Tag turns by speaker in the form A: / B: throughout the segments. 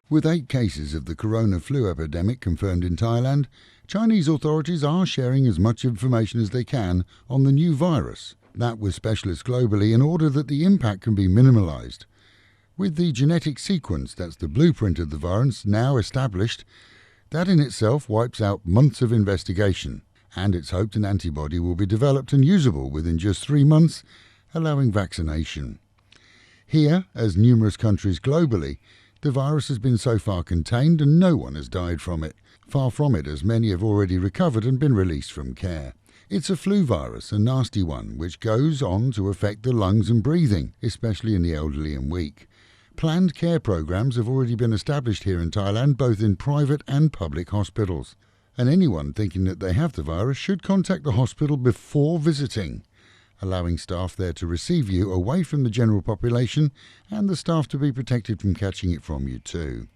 A: With 8 cases of the corona flu epidemic confirmed in Thailand, Chinese authorities are sharing as much information as they can on the new virus, that with specialists globally in order that the impact can be minimalised. With the genetic sequence, that's the blueprint of the virus, now established, that in itself wipes out months of investigation, and it's hoped an antibody will be developed and usable within just 3 months, allowing vaccination. Here, as numerous countries globally, the virus has been so far contained and no one has died from it. Far from it, as many have already recovered and been released from care. It's a flu virus, a nasty one, which goes on to affect the lungs and breathing, especially in the elderly and weak. Planned care programs have already been established here in Thailand, both in private and public hospitals. And anyone thinking that they have the virus should contact the hospital before visiting, allowing staff there to receive you away from the general population and the staff to be protected from catching it from you too.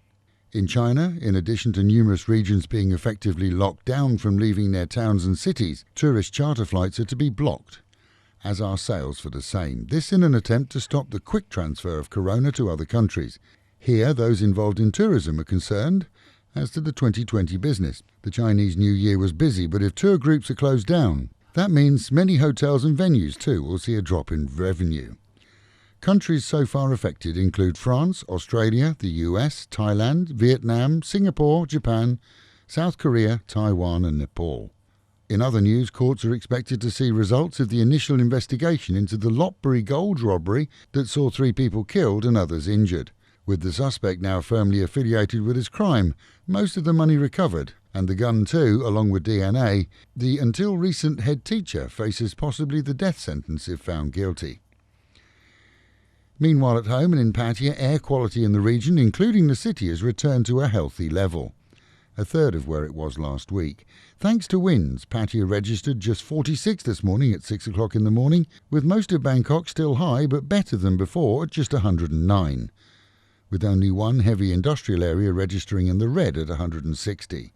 A: In China, in addition to numerous regions being effectively locked down from leaving their towns and cities, tourist charter flights are to be blocked, as are sales for the same. This in an attempt to stop the quick transfer of corona to other countries. Here, those involved in tourism are concerned as to the 2020 business. The Chinese New Year was busy, but if tour groups are closed down, that means many hotels and venues too will see a drop in revenue. Countries so far affected include France, Australia, the US, Thailand, Vietnam, Singapore, Japan, South Korea, Taiwan and Nepal. In other news, courts are expected to see results of the initial investigation into the Lopburi gold robbery that saw 3 people killed and others injured. With the suspect now firmly affiliated with his crime, most of the money recovered, and the gun too, along with DNA, the until recent head teacher faces possibly the death sentence if found guilty. Meanwhile at home and in Pattaya, air quality in the region, including the city, has returned to a healthy level, a third of where it was last week. Thanks to winds, Pattaya registered just 46 this morning at 6 o'clock in the morning, with most of Bangkok still high but better than before at just 109, with only one heavy industrial area registering in the red at 160.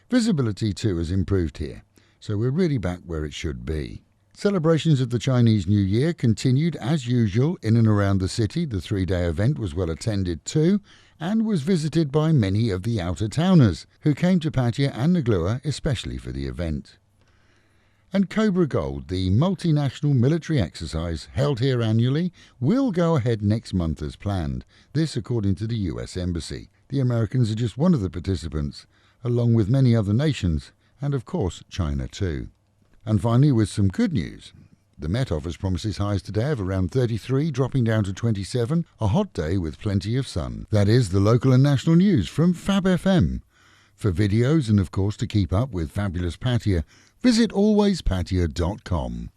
A: Visibility too has improved here, so we're really back where it should be. Celebrations of the Chinese New Year continued as usual in and around the city. The 3-day event was well attended too, and was visited by many of the outer-towners who came to Pattaya and Nuklua especially for the event. And Cobra Gold, the multinational military exercise held here annually, will go ahead next month as planned. This according to the US Embassy. The Americans are just one of the participants, along with many other nations, and of course China too. And finally, with some good news. The Met Office promises highs today of around 33, dropping down to 27, a hot day with plenty of sun. That is the local and national news from Fab FM. For videos and of course to keep up with fabulous Pattaya, visit alwayspattaya.com.